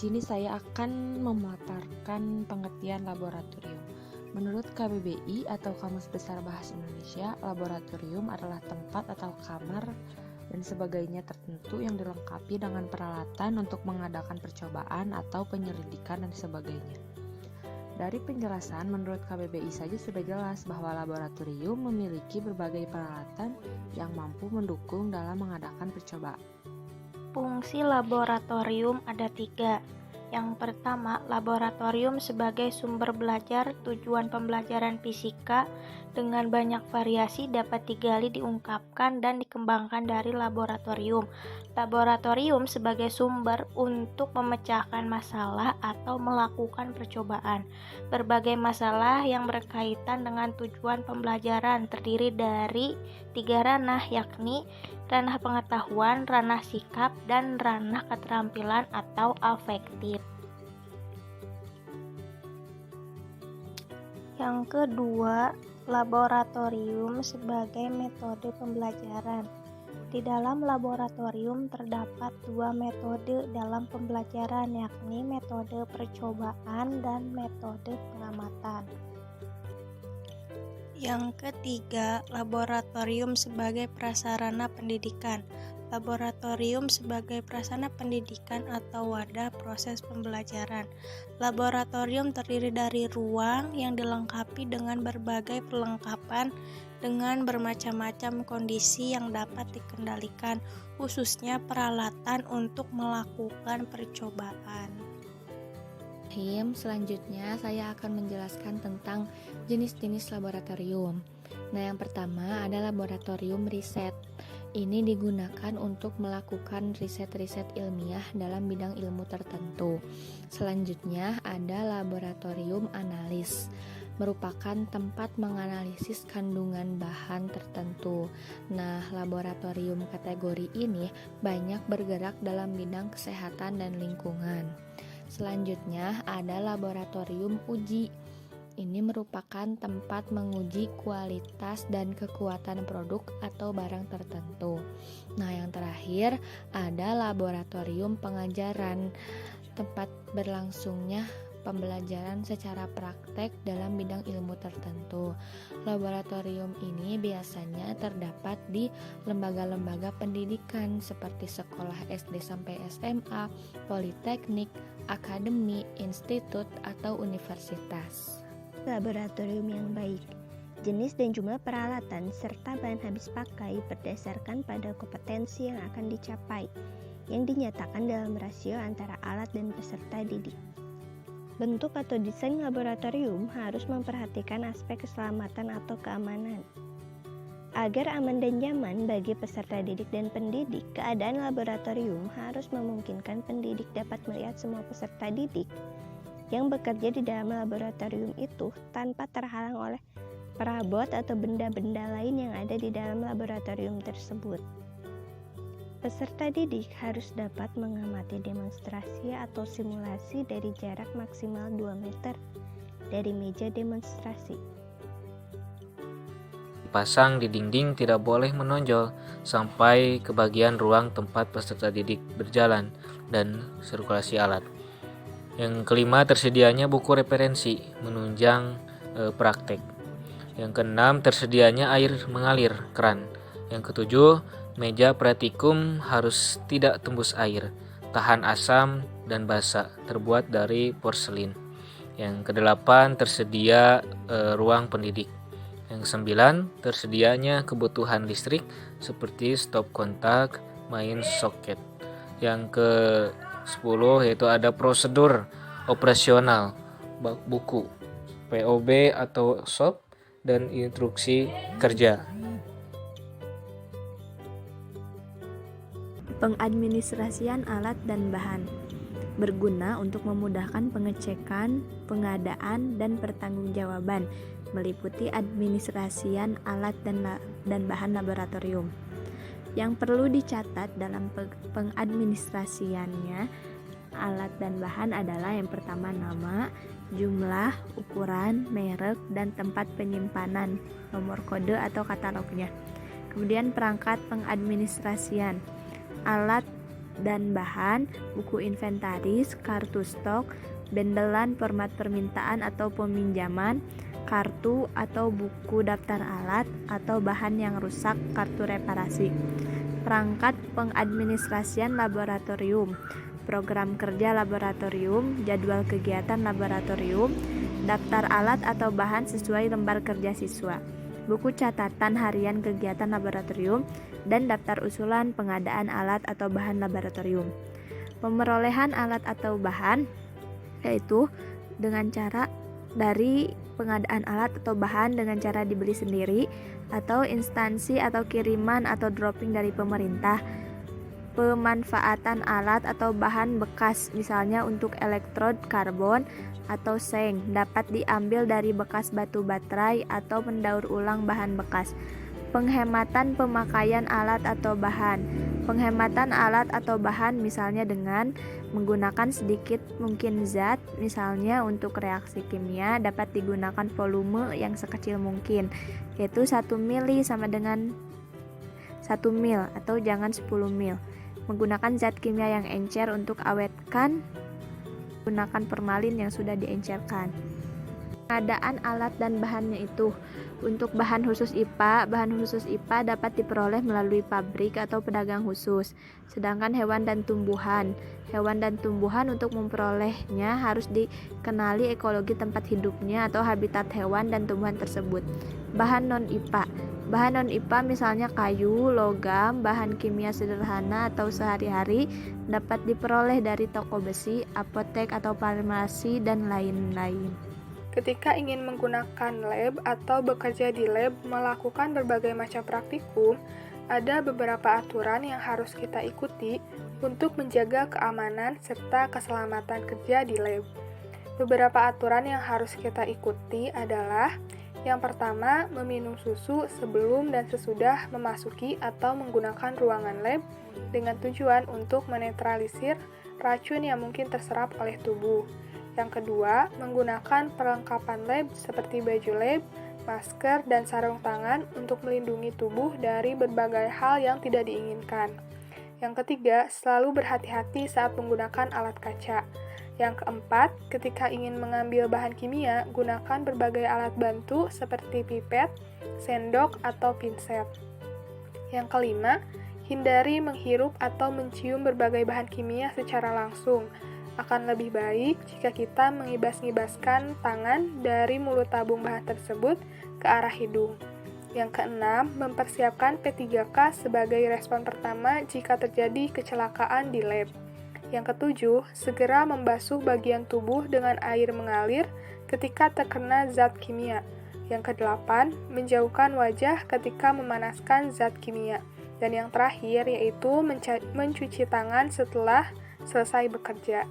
sini saya akan memaparkan pengertian laboratorium. Menurut KBBI atau Kamus Besar Bahasa Indonesia, laboratorium adalah tempat atau kamar dan sebagainya tertentu yang dilengkapi dengan peralatan untuk mengadakan percobaan atau penyelidikan dan sebagainya. Dari penjelasan, menurut KBBI saja sudah jelas bahwa laboratorium memiliki berbagai peralatan yang mampu mendukung dalam mengadakan percobaan. Fungsi laboratorium ada 3. Yang pertama, laboratorium sebagai sumber belajar. Tujuan pembelajaran fisika dengan banyak variasi dapat digali, diungkapkan, dan dikembangkan dari laboratorium. Laboratorium sebagai sumber untuk memecahkan masalah atau melakukan percobaan. Berbagai masalah yang berkaitan dengan tujuan pembelajaran terdiri dari 3 ranah, yakni ranah pengetahuan, ranah sikap, dan ranah keterampilan atau afektif. Yang kedua, laboratorium sebagai metode pembelajaran. Di dalam laboratorium terdapat 2 metode dalam pembelajaran, yakni metode percobaan dan metode pengamatan. Yang ketiga, laboratorium sebagai prasarana pendidikan. Laboratorium sebagai prasarana pendidikan atau wadah proses pembelajaran. Laboratorium terdiri dari ruang yang dilengkapi dengan berbagai perlengkapan dengan bermacam-macam kondisi yang dapat dikendalikan, khususnya peralatan untuk melakukan percobaan. Selanjutnya saya akan menjelaskan tentang jenis-jenis laboratorium. Nah, yang pertama ada laboratorium riset. Ini digunakan untuk melakukan riset-riset ilmiah dalam bidang ilmu tertentu. Selanjutnya ada laboratorium analis, merupakan tempat menganalisis kandungan bahan tertentu. Nah, laboratorium kategori ini banyak bergerak dalam bidang kesehatan dan lingkungan. Selanjutnya ada laboratorium uji. Ini merupakan tempat menguji kualitas dan kekuatan produk atau barang tertentu. Nah, yang terakhir ada laboratorium pengajaran, tempat berlangsungnya pembelajaran secara praktek dalam bidang ilmu tertentu. Laboratorium ini biasanya terdapat di lembaga-lembaga pendidikan seperti sekolah SD sampai SMA, politeknik, akademi, institut, atau universitas. Laboratorium yang baik. Jenis dan jumlah peralatan serta bahan habis pakai berdasarkan pada kompetensi yang akan dicapai, yang dinyatakan dalam rasio antara alat dan peserta didik. Bentuk atau desain laboratorium harus memperhatikan aspek keselamatan atau keamanan. Agar aman dan nyaman bagi peserta didik dan pendidik, keadaan laboratorium harus memungkinkan pendidik dapat melihat semua peserta didik yang bekerja di dalam laboratorium itu tanpa terhalang oleh perabot atau benda-benda lain yang ada di dalam laboratorium tersebut. Peserta didik harus dapat mengamati demonstrasi atau simulasi dari jarak maksimal 2 meter dari meja demonstrasi. Pasang di dinding tidak boleh menonjol sampai ke bagian ruang tempat peserta didik berjalan dan sirkulasi alat. Yang kelima, tersedianya buku referensi menunjang praktek. Yang keenam, tersedianya air mengalir keran. Yang ketujuh, meja praktikum harus tidak tembus air, tahan asam dan basa, terbuat dari porselin. Yang kedelapan, tersedia ruang pendidik. Yang kesembilan, tersedianya kebutuhan listrik seperti stop kontak, main soket. Yang ke-10 yaitu ada prosedur operasional, buku, POB atau SOP, dan instruksi kerja. Pengadministrasian alat dan bahan berguna untuk memudahkan pengecekan, pengadaan, dan pertanggungjawaban, meliputi administrasian alat dan bahan laboratorium. Yang perlu dicatat dalam pengadministrasiannya alat dan bahan adalah yang pertama nama, jumlah, ukuran, merek, dan tempat penyimpanan, nomor kode atau katalognya. Kemudian perangkat pengadministrasian, alat dan bahan, buku inventaris, kartu stok, bendelan format permintaan atau peminjaman, kartu atau buku daftar alat atau bahan yang rusak, kartu reparasi. Perangkat pengadministrasian laboratorium, program kerja laboratorium, jadwal kegiatan laboratorium, daftar alat atau bahan sesuai lembar kerja siswa, buku catatan harian kegiatan laboratorium, dan daftar usulan pengadaan alat atau bahan laboratorium. Pemerolehan alat atau bahan yaitu dengan cara dari pengadaan alat atau bahan dengan cara dibeli sendiri atau instansi atau kiriman atau dropping dari pemerintah. Pemanfaatan alat atau bahan bekas, misalnya untuk elektrod karbon atau seng, dapat diambil dari bekas batu baterai atau mendaur ulang bahan bekas. Penghematan pemakaian alat atau bahan. Penghematan alat atau bahan misalnya dengan menggunakan sedikit mungkin zat, misalnya untuk reaksi kimia dapat digunakan volume yang sekecil mungkin, yaitu 1 mili sama dengan 1 mil atau jangan 10 mil. Menggunakan zat kimia yang encer untuk awetkan, gunakan formalin yang sudah diencerkan. Pengadaan alat dan bahannya itu. Untuk bahan khusus IPA dapat diperoleh melalui pabrik atau pedagang khusus. Sedangkan hewan dan tumbuhan untuk memperolehnya harus dikenali ekologi tempat hidupnya atau habitat hewan dan tumbuhan tersebut. Bahan non-IPA misalnya kayu, logam, bahan kimia sederhana atau sehari-hari dapat diperoleh dari toko besi, apotek atau farmasi dan lain-lain. Ketika ingin menggunakan lab atau bekerja di lab melakukan berbagai macam praktikum, ada beberapa aturan yang harus kita ikuti untuk menjaga keamanan serta keselamatan kerja di lab. Beberapa aturan yang harus kita ikuti adalah: yang pertama, meminum susu sebelum dan sesudah memasuki atau menggunakan ruangan lab dengan tujuan untuk menetralisir racun yang mungkin terserap oleh tubuh. Yang kedua, menggunakan perlengkapan lab seperti baju lab, masker, dan sarung tangan untuk melindungi tubuh dari berbagai hal yang tidak diinginkan. Yang ketiga, selalu berhati-hati saat menggunakan alat kaca. Yang keempat, ketika ingin mengambil bahan kimia, gunakan berbagai alat bantu seperti pipet, sendok, atau pinset. Yang kelima, hindari menghirup atau mencium berbagai bahan kimia secara langsung. Akan lebih baik jika kita mengibas-ngibaskan tangan dari mulut tabung bahan tersebut ke arah hidung. Yang keenam, mempersiapkan P3K sebagai respon pertama jika terjadi kecelakaan di lab. Yang ketujuh, segera membasuh bagian tubuh dengan air mengalir ketika terkena zat kimia. Yang kedelapan, menjauhkan wajah ketika memanaskan zat kimia. Dan yang terakhir yaitu mencuci tangan setelah selesai bekerja.